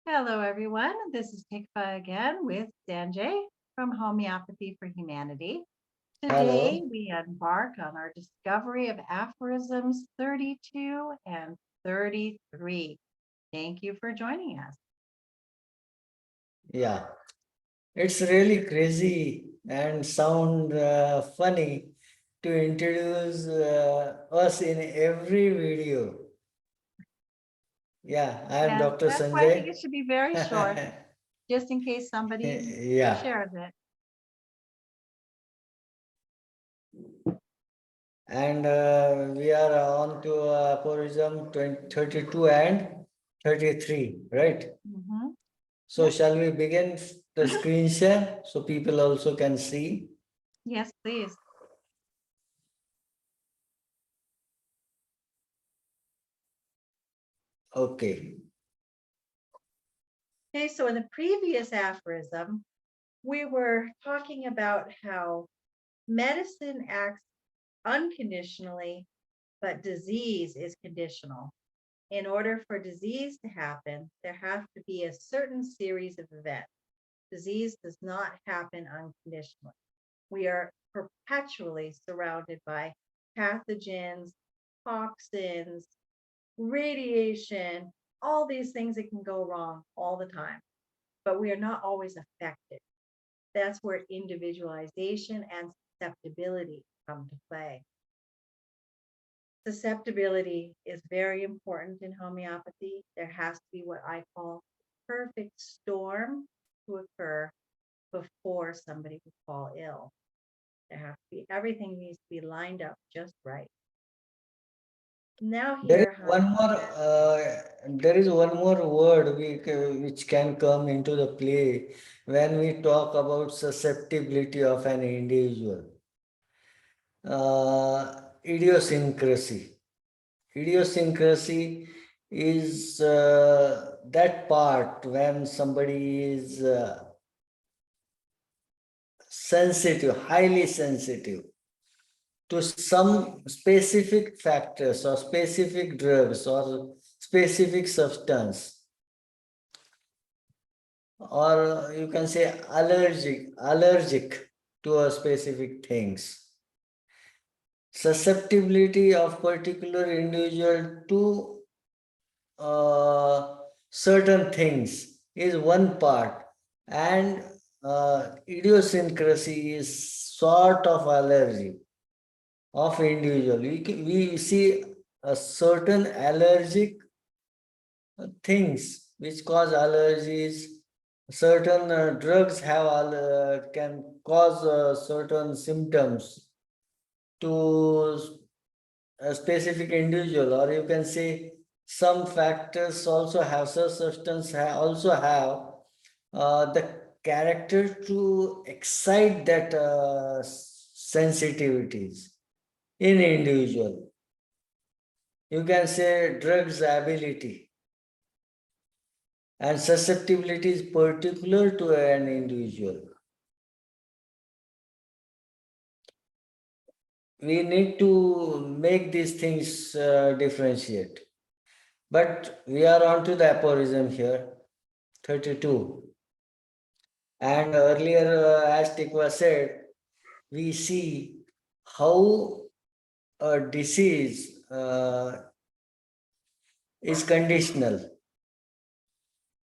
Hello, everyone. This is Tikva again with Sanjay from Homeopathy for Humanity. Today, Hello. we embark on our discovery of Aphorisms 32 and 33. Thank you for joining us. Yeah, it's really crazy and sound funny to introduce us in every video. Yeah, I am Yeah, Dr. that's why I think Sanjay. it should be very short, just in case somebody Yeah, shares it. and we are on to aphorism 32 and 33, right? Mhm. So Yep. shall we begin the screen share so people also can see? Yes, please. Okay. Okay, so in the previous aphorism, we were talking about how medicine acts unconditionally, but disease is conditional. In order for disease to happen, there has to be a certain series of events. Disease does not happen unconditionally. We are perpetually surrounded by pathogens, toxins, radiation, all these things that can go wrong all the time, but we are not always affected. That's where individualization and susceptibility come to play. Susceptibility is very important in homeopathy. There has to be what I call perfect storm to occur before somebody would fall ill. There has to be everything needs to be lined up just right. Now There is here, one more. There is one more word which can come into the play when we talk about susceptibility of an individual. Idiosyncrasy. Idiosyncrasy is that part when somebody is sensitive, highly sensitive to some specific factors or specific drugs or specific substance, or you can say allergic to a specific things. Susceptibility of particular individual to certain things is one part, and idiosyncrasy is sort of allergy of individual. We see a certain allergic things which cause allergies. Certain drugs have can cause certain symptoms to a specific individual, or you can say some factors also have, such substance also have the character to excite that sensitivities in individual. You can say drugs ability and susceptibility is particular to an individual. We need to make these things differentiate. But we are on to the aphorism here, 32. And earlier, as Tikva said, we see how a disease is conditional.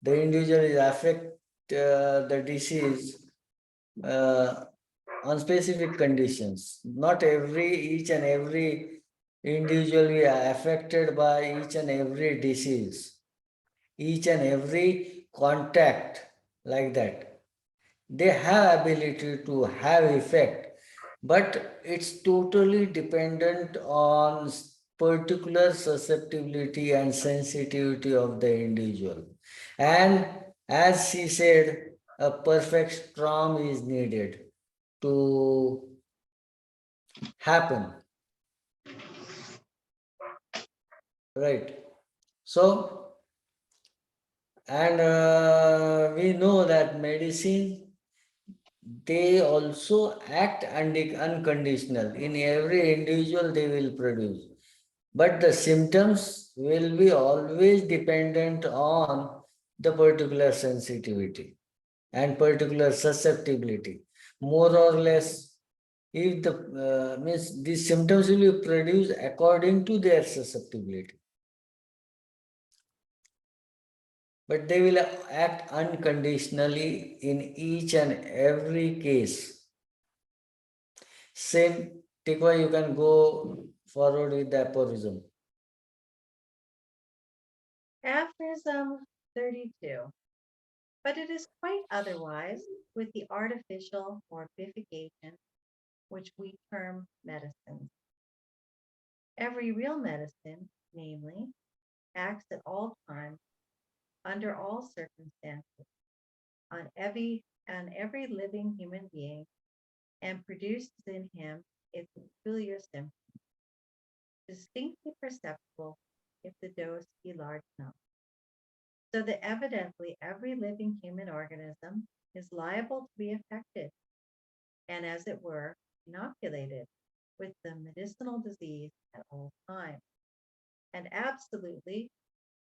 The individual is affect the disease uh, on specific conditions. Not each and every individual we are affected by each and every disease, each and every contact like that. They have ability to have effect, but it's totally dependent on particular susceptibility and sensitivity of the individual. And as she said, a perfect storm is needed to happen, right? So, and we know that medicine, they also act unconditional. In every individual, they will produce. But the symptoms will be always dependent on the particular sensitivity and particular susceptibility. More or less, if the means these symptoms will be produced according to their susceptibility. But they will act unconditionally in each and every case. Same, Tikva, you can go forward with the aphorism. Aphorism 32. But it is quite otherwise with the artificial morbification, which we term medicine. Every real medicine, namely, acts at all times, under all circumstances, on every living human being, and produces in him its peculiar symptoms, distinctly perceptible if the dose be large enough. So that evidently every living human organism is liable to be affected and, as it were, inoculated with the medicinal disease at all times, and absolutely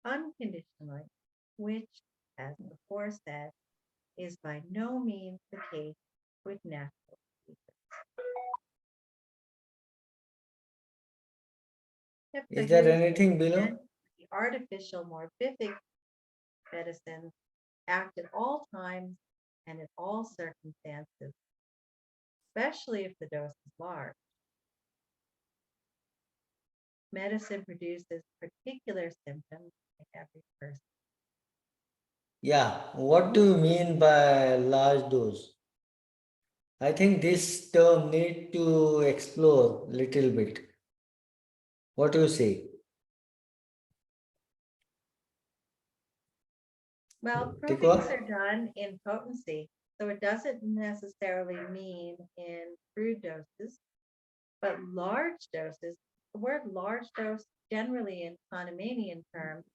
unconditionally, which, as before said, is by no means the case with natural diseases. Yep, so Is there here's anything again, below? the artificial morbific medicines act at all times and in all circumstances, especially if the dose is large. Medicine produces particular symptoms in every person. Yeah, what do you mean by large dose? I think this term need to explore little bit. What do you say? Well, Tikwa? provings are done in potency, so it doesn't necessarily mean in crude doses, but large doses. The word large dose generally in Hahnemannian terms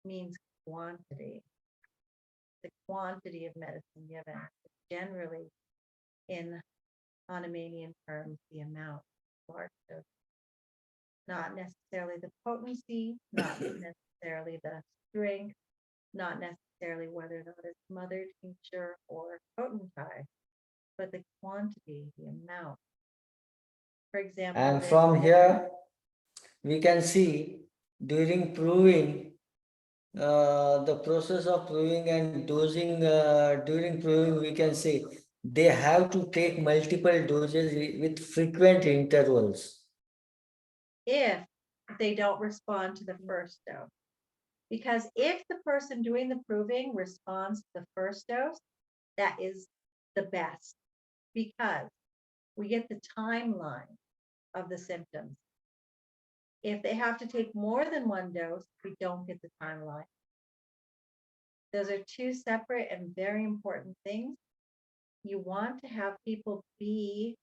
means quantity. The quantity of medicine given, generally in Hahnemannian terms, the amount, large dose. Not necessarily the potency, not necessarily the strength, not necessarily whether or not it's mother tincture or potentai, but the quantity, the amount. For example, And there's from here, we can see during proving, the process of proving and dosing, during proving, we can say they have to take multiple doses with frequent intervals. if they don't respond to the first dose. Because if the person doing the proving responds to the first dose, that is the best, because we get the timeline of the symptoms. If they have to take more than one dose, we don't get the timeline. Those are two separate and very important things. You want to have people be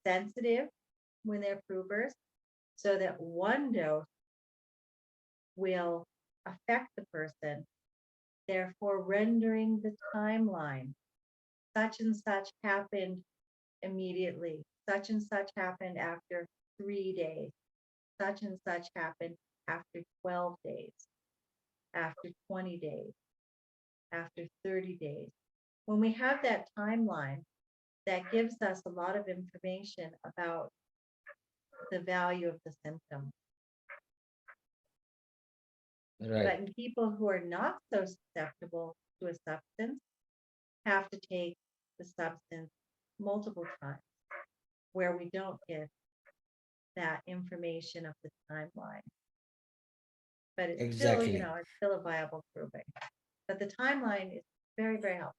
sensitive when they're provers, so that one dose will affect the person, therefore rendering the timeline. Such and such happened immediately. Such and such happened after 3 days. Such and such happened after 12 days, after 20 days, after 30 days. When we have that timeline, that gives us a lot of information about the value of the symptom. But Right, in people who are not so susceptible to a substance, have to take the substance multiple times, where we don't get that information of the timeline. But it's still, exactly. it's still a viable proving. But the timeline is very, very helpful.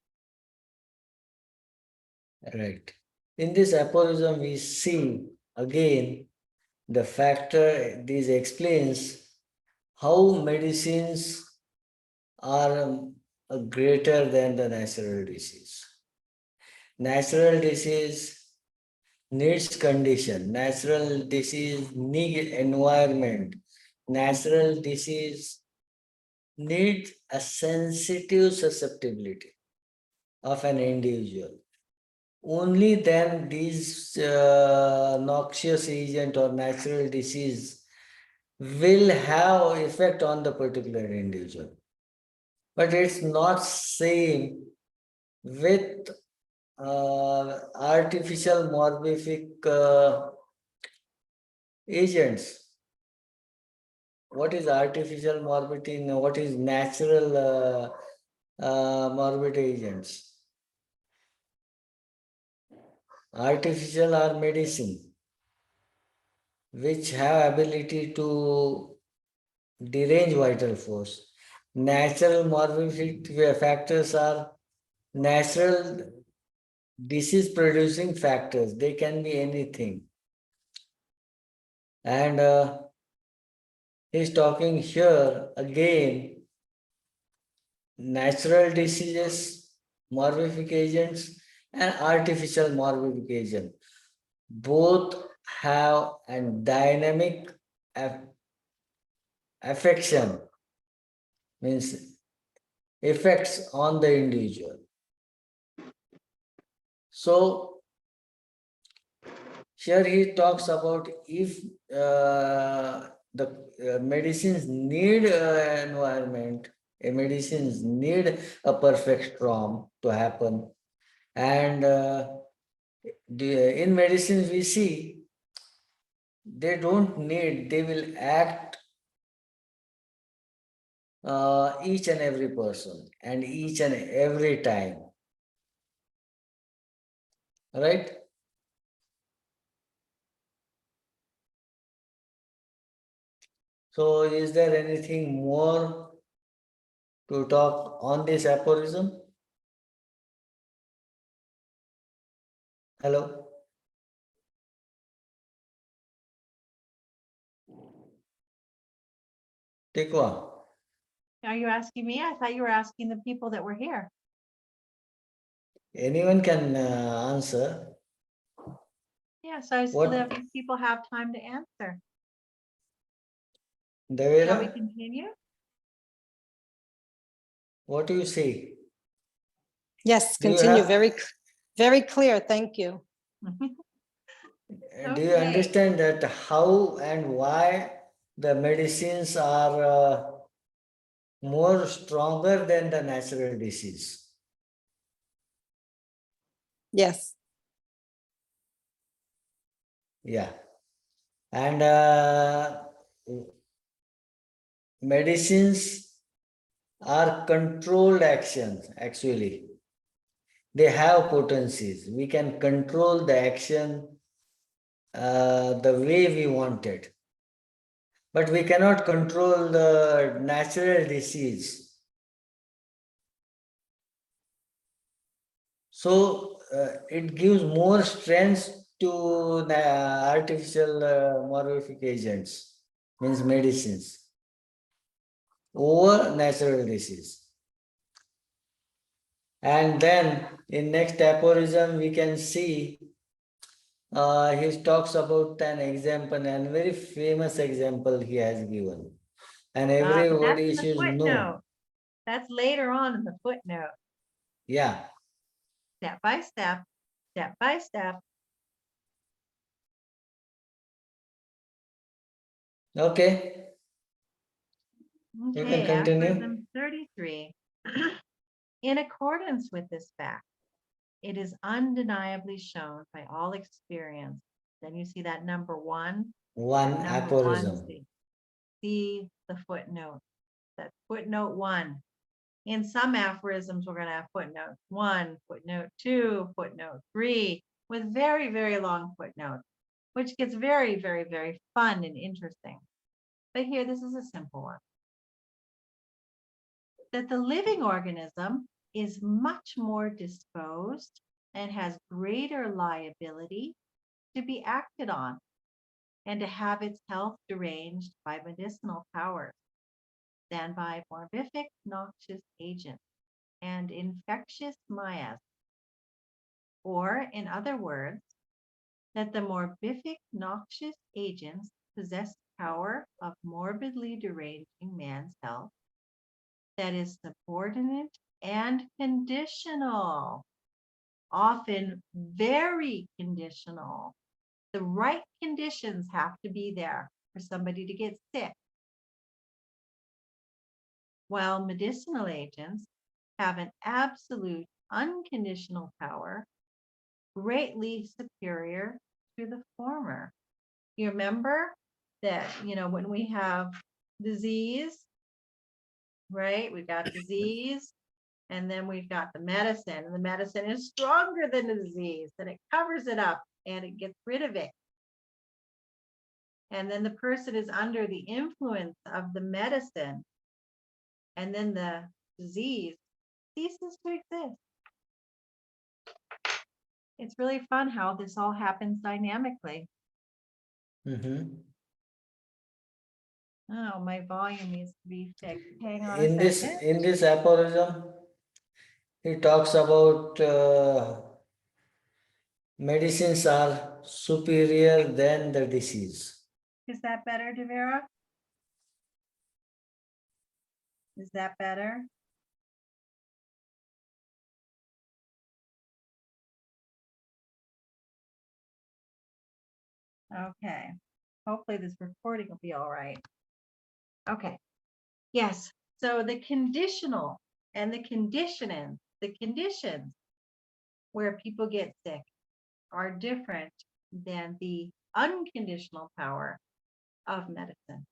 Right. In this aphorism, we see again the factor. This explains how medicines are greater than the natural disease. Natural disease needs condition. Natural disease need environment. Natural disease needs a sensitive susceptibility of an individual. Only then these noxious agent or natural disease will have effect on the particular individual. but it's not same with artificial morbific agents. What is artificial morbidity? What is natural morbid agents? Artificial are medicine, which have ability to derange vital force. Natural morbific factors are natural disease producing factors. They can be anything. And he's talking here again, natural diseases, morbific agents, and artificial morbific agent. Both have a dynamic affection, means effects on the individual. So here he talks about if the medicines need environment, medicines need a perfect storm to happen, and in medicines we see they don't need, they will act each and every person and each and every time, right? So is there anything more to talk on this aphorism? Hello? Tikwa, Are you asking me? I thought you were asking the people that were here. anyone can answer. Yes, I was What? letting people have time to answer. Shall we Devera, continue? what do you say? Yes, Do you continue. have, Very clear. Thank you. do you Okay. understand that how and why the medicines are more stronger than the natural disease? Yes. Yeah. And medicines are controlled actions, actually. They have potencies. We can control the action the way we want it. But we cannot control the natural disease. So it gives more strength to the artificial morphic agents, means medicines, over natural disease. And then in next aphorism, we can see he talks about an example, and very famous example he has given. And But that's everybody in the should know. footnote. That's later on in the footnote. Yeah. Step by step, step by step. Okay. You can Okay, continue. aphorism 33. In accordance with this fact, it is undeniably shown by all experience. Then you see that number one. One That number one, aphorism. see the footnote. That's footnote 1. In some aphorisms, we're going to have footnote 1, footnote 2, footnote 3, with very, very long footnotes, which gets very, very, very fun and interesting. But here, this is a simple one. That the living organism is much more disposed and has greater liability to be acted on and to have its health deranged by medicinal powers than by morbific noxious agents and infectious miasms. Or, in other words, that the morbific noxious agents possess power of morbidly deranging man's health that is subordinate and conditional, often very conditional. The right conditions have to be there for somebody to get sick. while medicinal agents have an absolute unconditional power greatly superior to the former. You remember that, when we have disease, right? We've got disease, and then we've got the medicine, and the medicine is stronger than the disease, and it covers it up and it gets rid of it. And then the person is under the influence of the medicine, and then the disease ceases to exist. It's really fun how this all happens dynamically. Mhm. Oh, my volume needs to be fixed. Hang on In a this second. in this aphorism, he talks about medicines are superior than the disease. Is that better, Devera? Is that better? Okay. Hopefully this recording will be all right. Okay. Yes. So the conditional and the conditioning, the conditions where people get sick are different than the unconditional power of medicine.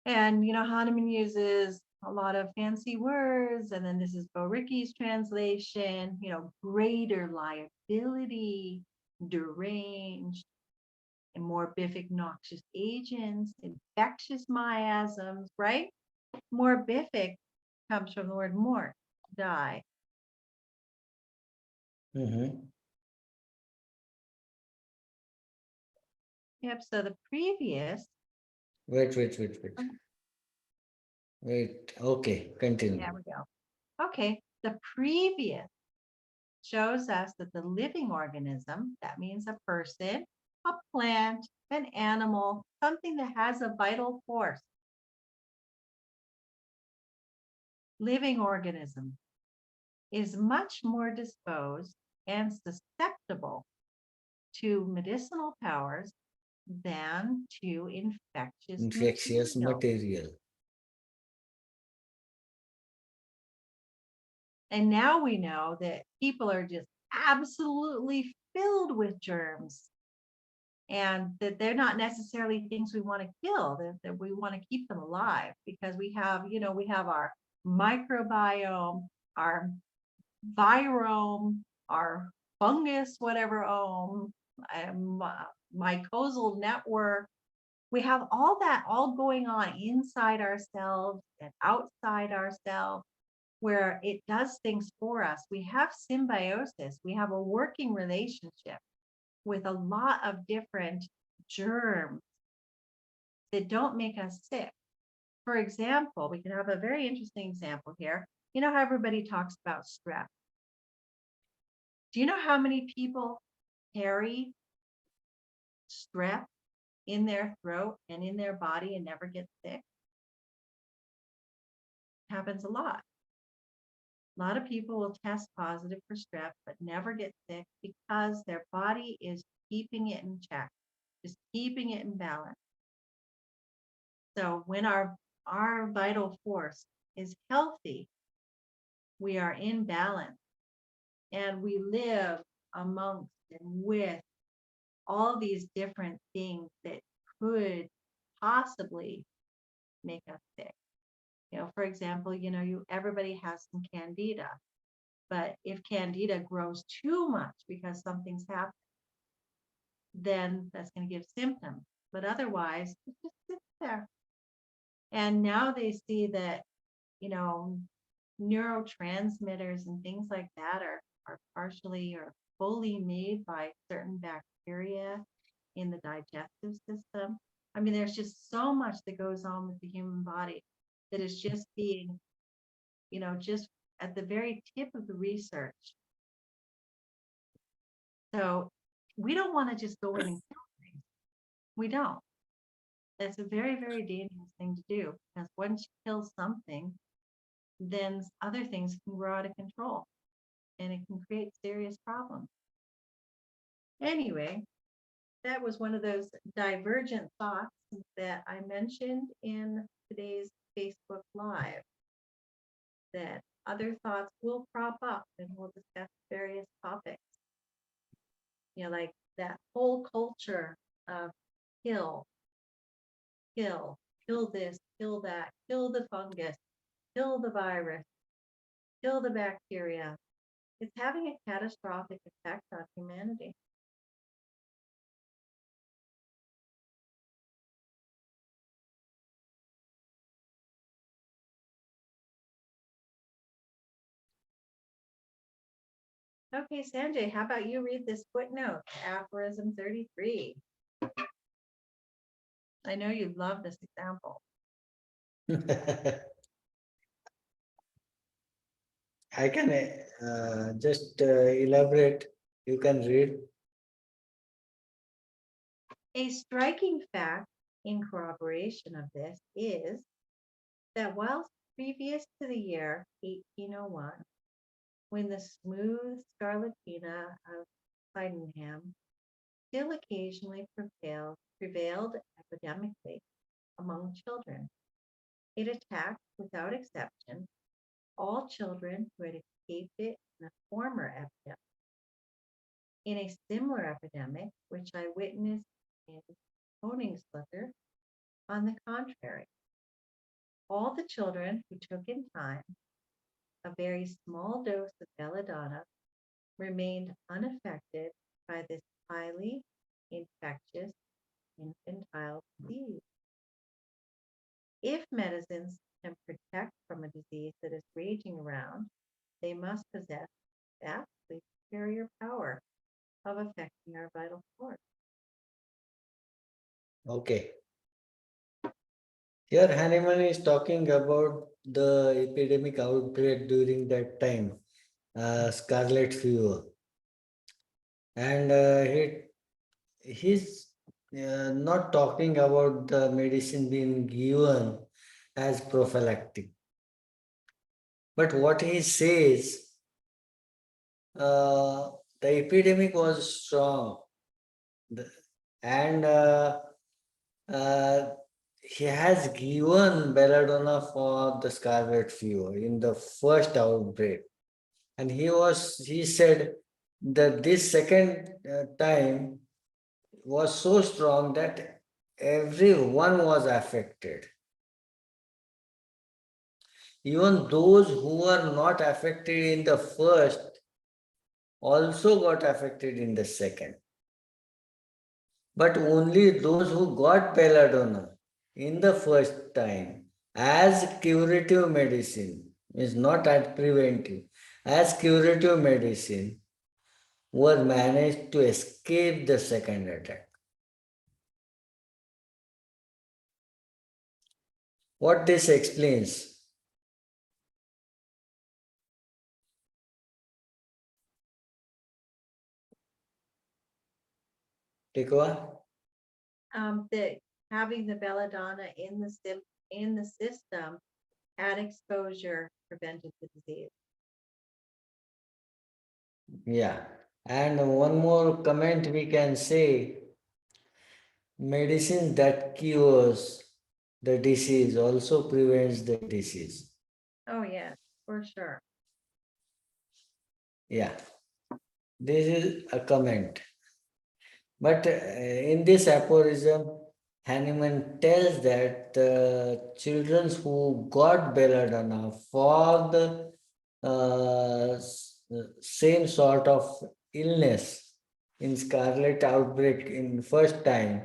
And, Hahnemann uses a lot of fancy words, and then this is Bo Ricky's translation, greater liability, deranged, and morbific noxious agents, infectious miasms, right? Morbific comes from the word mort, die. Mhm. Yep, so the previous, Wait. Okay, continue. there we go. Okay, the previous shows us that the living organism, that means a person, a plant, an animal, something that has a vital force. Living organism is much more disposed and susceptible to medicinal powers than to infectious Infectious material. material. And now we know that people are just absolutely filled with germs, and that they're not necessarily things we want to kill, that we want to keep them alive, because we have our microbiome, our virome, our fungus, whatever mycosal network. We have all that all going on inside ourselves and outside ourselves, where it does things for us. We have symbiosis. We have a working relationship with a lot of different germs that don't make us sick. For example, we can have a very interesting example here. You know how everybody talks about strep? Do you know how many people carry strep in their throat and in their body and never get sick? It happens a lot. A lot of people will test positive for strep but never get sick because their body is keeping it in check, just keeping it in balance. So when our vital force is healthy, we are in balance, and we live amongst and with all these different things that could possibly make us sick. For example, everybody has some candida, but if candida grows too much because something's happened, then that's going to give symptoms. But otherwise, it just sits there. And now they see that, neurotransmitters and things like that are partially or fully made by certain bacteria in the digestive system. I mean, there's just so much that goes on with the human body that is just being, just at the very tip of the research. So we don't want to just go in and kill things. We don't. That's a very, very dangerous thing to do, because once you kill something, then other things can grow out of control and it can create serious problems. Anyway, that was one of those divergent thoughts that I mentioned in other thoughts will crop up and we'll discuss various topics. Like that whole culture of kill, kill, kill this, kill that, kill the fungus, kill the virus, kill the bacteria. It's having a catastrophic effect on humanity. Okay, Sanjay, how about you read this footnote, aphorism 33? I know you love this example. I can just elaborate. You can read. A striking fact in corroboration of this is that whilst previous to the year 1801, when the smooth scarlatina of Sydenham still occasionally prevailed epidemically among children, it attacked without exception all children who had escaped it in a former epidemic. In a similar epidemic, which I witnessed in Koningslutter, on the contrary, all the children who took in time a very small dose of belladonna remained unaffected by this highly infectious infantile disease. If medicines can protect from a disease that is raging around, they must possess vastly superior power of affecting our vital force. Okay. Here Hahnemann is talking about the epidemic outbreak during that time, scarlet fever. And he's not talking about the medicine being given as prophylactic. But what he says, the epidemic was strong. And he has given belladonna for the scarlet fever in the first outbreak. And he said that this second time was so strong that everyone was affected. Even those who were not affected in the first also got affected in the second. But only those who got belladonna in the first time as curative medicine, is not as preventive, as curative medicine, were managed to escape the second attack. What this explains? Tikwa? That having the belladonna in the system at exposure prevented the disease. Yeah. And one more comment we can say, medicine that cures the disease also prevents the disease. Oh yes, for sure. Yeah. This is a comment. But in this aphorism, Hahnemann tells that the children who got belladonna for the same sort of illness in scarlet outbreak in first time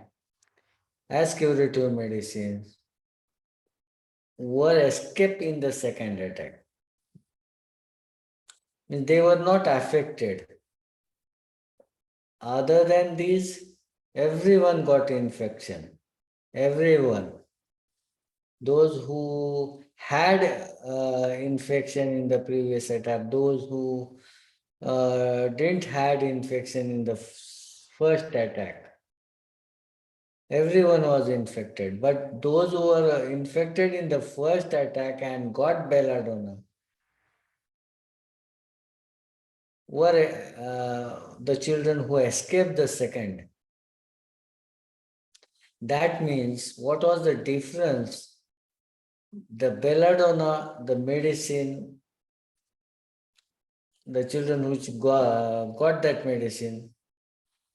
as curative medicines were escaped in the second attack. Means they were not affected. Other than these, everyone got infection. Everyone. Those who had infection in the previous attack, those who didn't had infection in the first attack, everyone was infected. But those who were infected in the first attack and got belladonna were the children who escaped the second. That means, what was the difference? The belladonna, the medicine, the children which got that medicine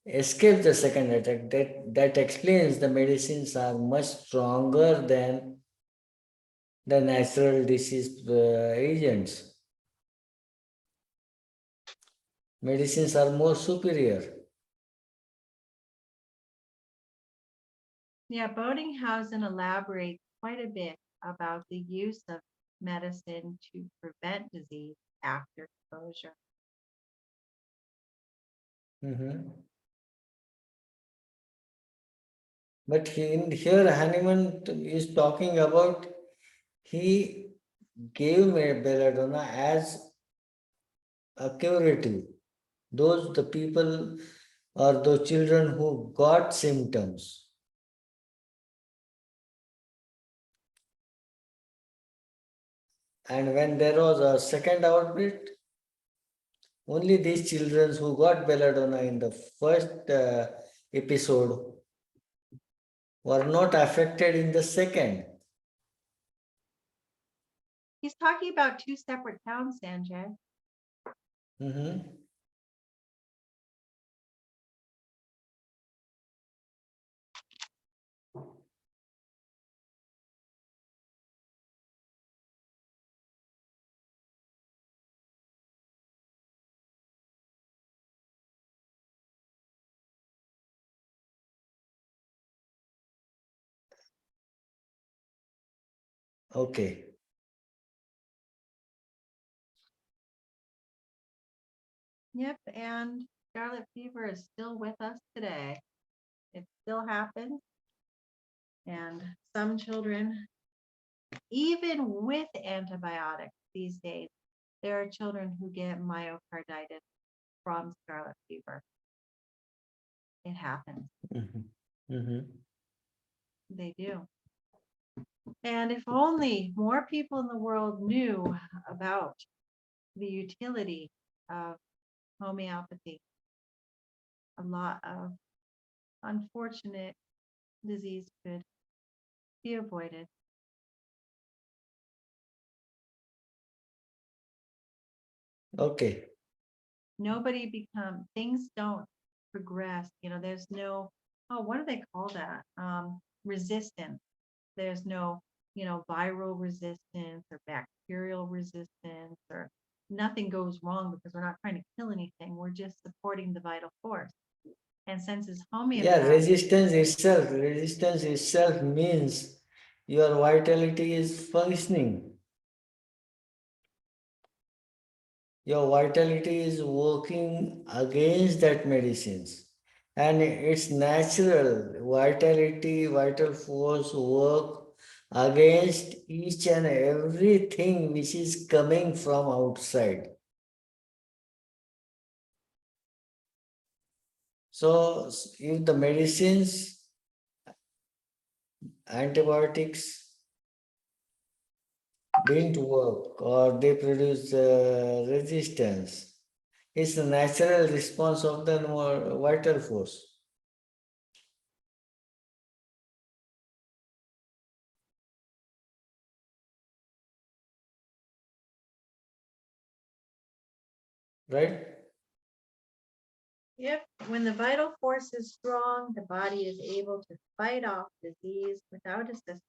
escape the second attack. That explains the medicines are much stronger than the natural disease agents. Medicines are more superior. Yeah, Boddinghausen elaborates quite a bit about the use of medicine to prevent disease after exposure. Mhm. But here Hahnemann is talking about he gave belladonna as a curative. Those the people or the children who got symptoms. And when there was a second outbreak, only these children who got belladonna in the first episode were not affected in the second. He's talking about two separate towns, Sanjay. Mhm. Okay. Yep, and scarlet fever is still with us today. It still happens. And some children, even with antibiotics these days, there are children who get myocarditis from scarlet fever. It happens. Mhm. Mhm. They do. And if only more people in the world knew about the utility of homeopathy, a lot of unfortunate disease could be avoided. Okay. Nobody things don't progress. There's no, oh, what do they call that? Resistance. There's no, viral resistance or bacterial resistance, or nothing goes wrong because we're not trying to kill anything. We're just supporting the vital force. And since it's Yeah, homeopathic, resistance itself means your vitality is functioning. Your vitality is working against that medicines. And it's natural. Vital force work against each and everything which is coming from outside. So if the medicines, antibiotics didn't work or they produce resistance, it's a natural response of the vital force. Right? if when the vital force is strong, the body is able to fight off disease without assistance,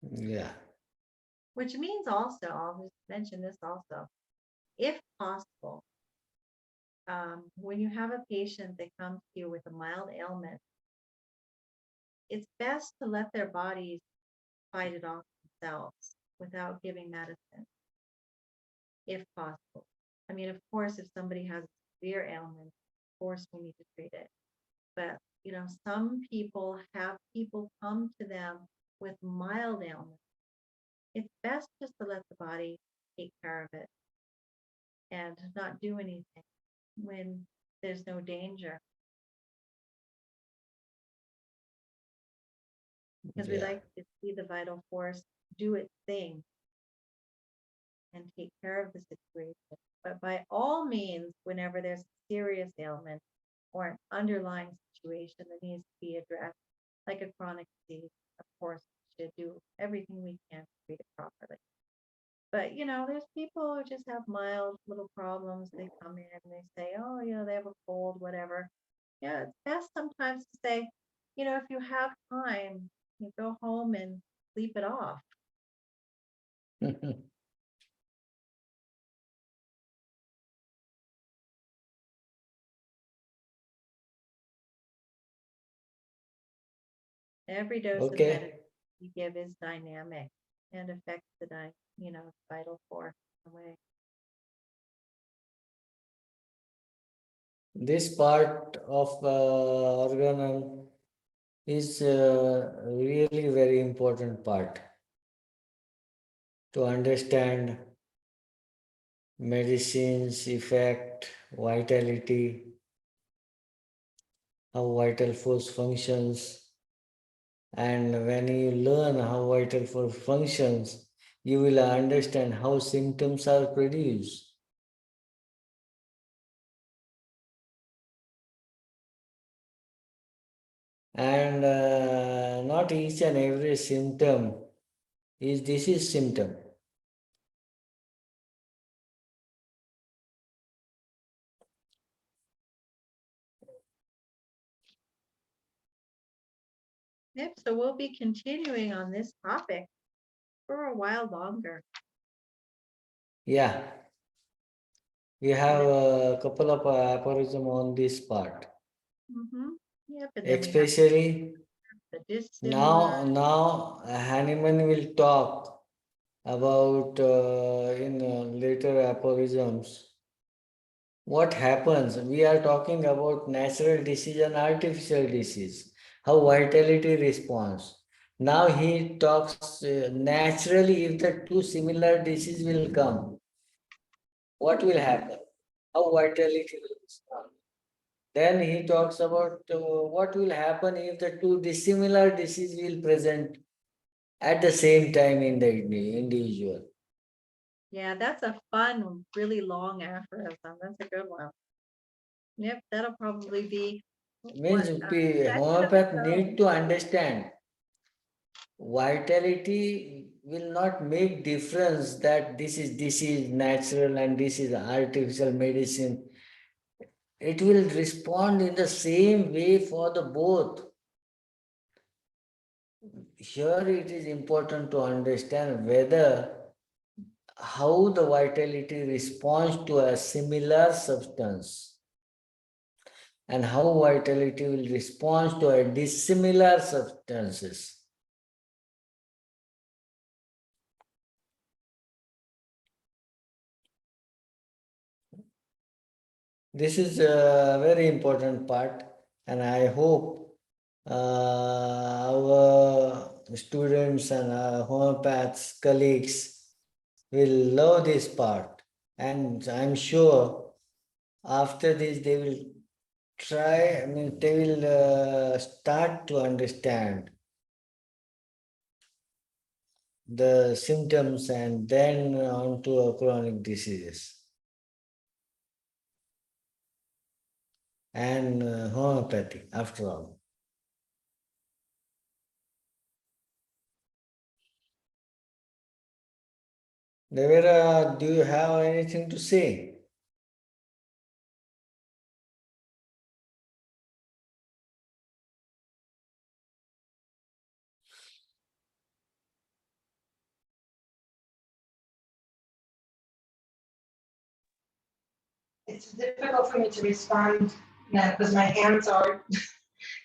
Yeah. which means also, I'll just mention this also, if possible, when you have a patient that comes to you with a mild ailment, it's best to let their bodies fight it off themselves without giving medicine, if possible. I mean, of course, if somebody has a severe ailment, of course we need to treat it. But some people have people come to them with mild ailments. It's best just to let the body take care of it and not do anything when there's no danger. Because we Yeah. like to see the vital force do its thing and take care of the situation. But by all means, whenever there's a serious ailment or an underlying situation that needs to be addressed, like a chronic disease, of course, we should do everything we can to treat it properly. But there's people who just have mild little problems. They come in and they say, oh, they have a cold, whatever. Yeah, it's best sometimes to say, if you have time, you go home and sleep it off. Every dose of medicine Okay, you give is dynamic and affects the vital force in a way. this part of organon is really very important part to understand medicine's effect, vitality, how vital force functions. And when you learn how vital force functions, you will understand how symptoms are produced. And not each and every symptom is disease symptom. Yep, so we'll be continuing on this topic for a while longer. Yeah, we have a couple of aphorisms on this part. Yep, and then we have Especially the dissimilar. now Hahnemann will talk about in later aphorisms what happens. We are talking about natural disease and artificial disease, how vitality responds. Now he talks naturally, if the two similar diseases will come, what will happen? How vitality will respond. Then he talks about what will happen if the two dissimilar diseases will present at the same time in the individual. Yeah, that's a fun, really long aphorism. That's a good one. Yep, that'll probably be Means session of homeopath its need own. to understand vitality will not make difference that this is natural and this is artificial medicine. It will respond in the same way for the both. Here it is important to understand whether how the vitality responds to a similar substance and how vitality will respond to a dissimilar substances. This is a very important part, and I hope our students and our homeopaths colleagues will love this part. And I'm sure after this they will try, they will start to understand the symptoms and then on to chronic diseases. And homeopathy, after all. Devera, do you have anything to say? It's difficult for me to respond now because my hands are,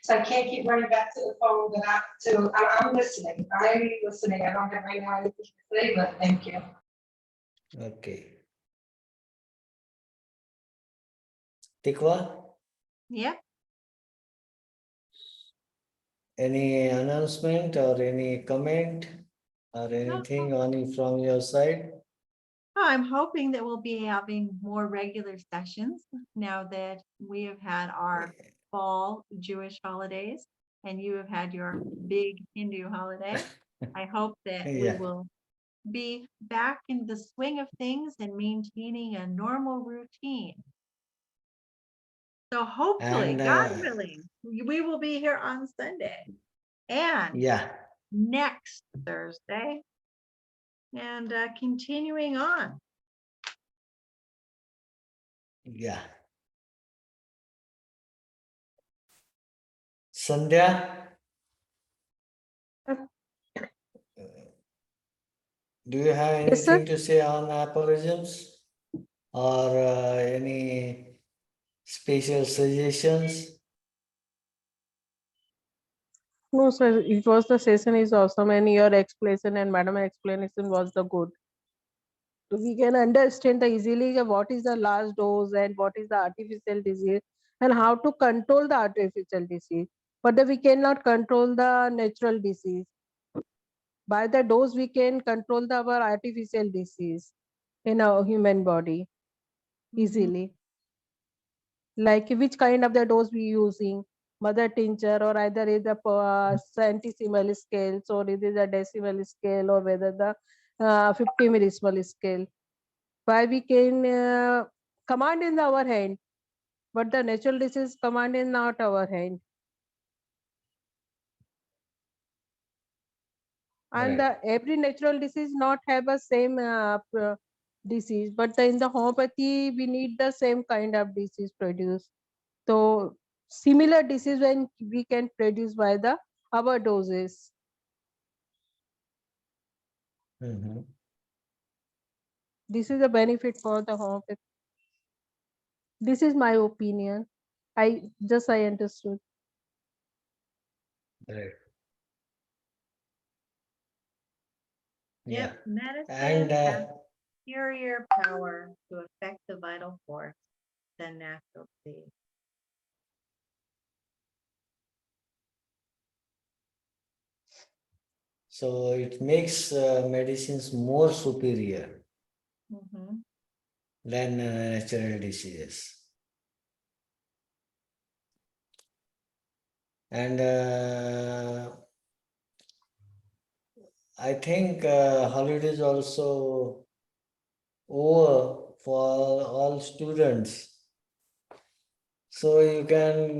so I can't keep running back to the phone, but I'm listening. I'm listening. I don't have right now anything to say, but thank you. Okay. Tikwa, Yep. any announcement or any comment or anything on from your side? I'm hoping that we'll be having more regular sessions now that we have had our fall Jewish holidays and you have had your big Hindu holiday. I hope that we Yeah. will be back in the swing of things and maintaining a normal routine. So hopefully, And God willing, we will be here on Sunday and yeah, next Thursday. And continuing on. Yeah. Sandhya? Do you have Yes, sir. anything to say on aphorisms or any special suggestions? No, sir. It was the session is awesome, and your explanation and madam explanation was the good. So we can understand the easily what is the last dose and what is the artificial disease and how to control the artificial disease. But we cannot control the natural disease. By the dose, we can control our artificial disease in our human body easily. Like which kind of the dose we using, mother tincture or either is the centesimal scales or it is a decimal scale or whether the 50 millisimal scale. Why we can command in our hand, but the natural disease command is not our hand. And Right. every natural disease not have a same disease, but in the homeopathy we need the same kind of disease produced. So similar disease when we can produce by the our doses. Mhm. This is a benefit for the homeopathy. This is my opinion. I understood. Right. Yep, Yeah. medicine And has superior power to affect the vital force than natural disease. so it makes medicines more superior Mhm. than natural diseases. And I think holidays also over for all students. So you can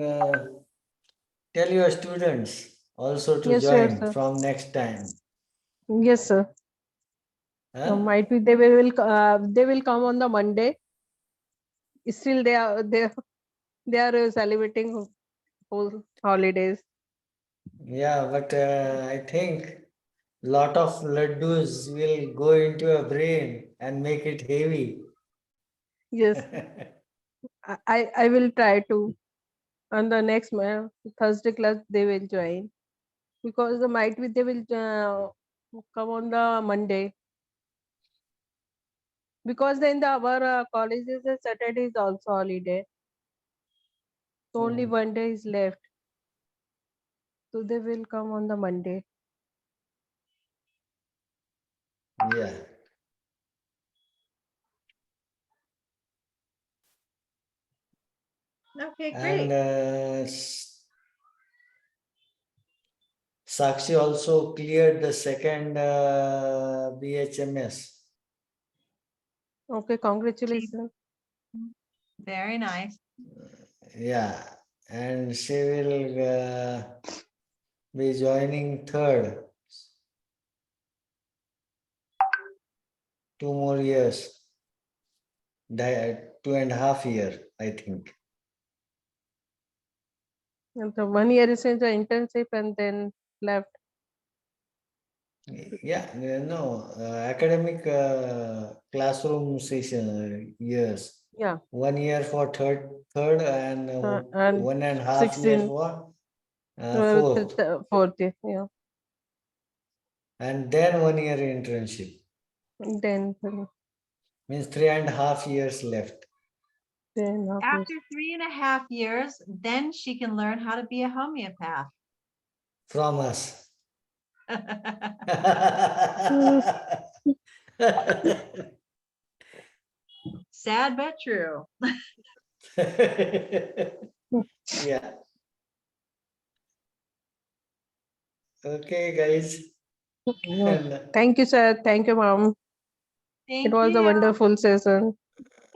tell your students also to Yes, sure, join sir. from next time. Yes, sir. Huh? Might be they will come on the Monday. Still they are celebrating whole holidays. Yeah, but I think lot of laddus will go into your brain and make it heavy. Yes, I will try to on the next Thursday class they will join because the might be they will come on the Monday because then our colleges Saturday is also holiday. So only Mhm. one day is left. So they will come on the Monday. Yeah. Okay, And great. Sakshi also cleared the second BHMS. Okay, congratulations. Very nice. Yeah, and she will be joining third. 2 more years. 2.5 years, I think. And the 1 year is in the internship and then left. Yeah, no, academic classroom session years. Yeah, 1 year for third, and and 1.5 years 16 for fourth, fourth year. Yeah, and then 1 year internship. then Means 3.5 years left. then after. After 3.5 years, then she can learn how to be a homeopath. From us. Sad but true. Yeah. Okay, guys. And Thank you, sir. Thank you, mom. It Thank was a you. wonderful session.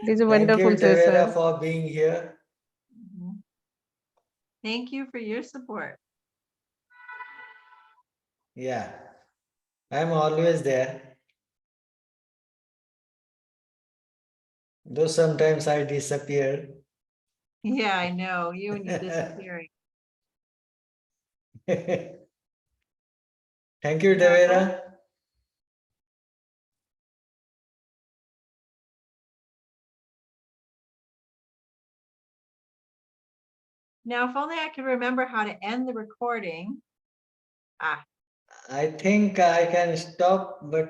It is a thank you, wonderful Devera, session. for being here. Mhm. Thank you for your support. Yeah, I'm always there. Though sometimes I disappear. Yeah, I know, you and your disappearing. Thank you, Yeah. Devera. Now, if only I could remember how to end the recording. I think I can stop, but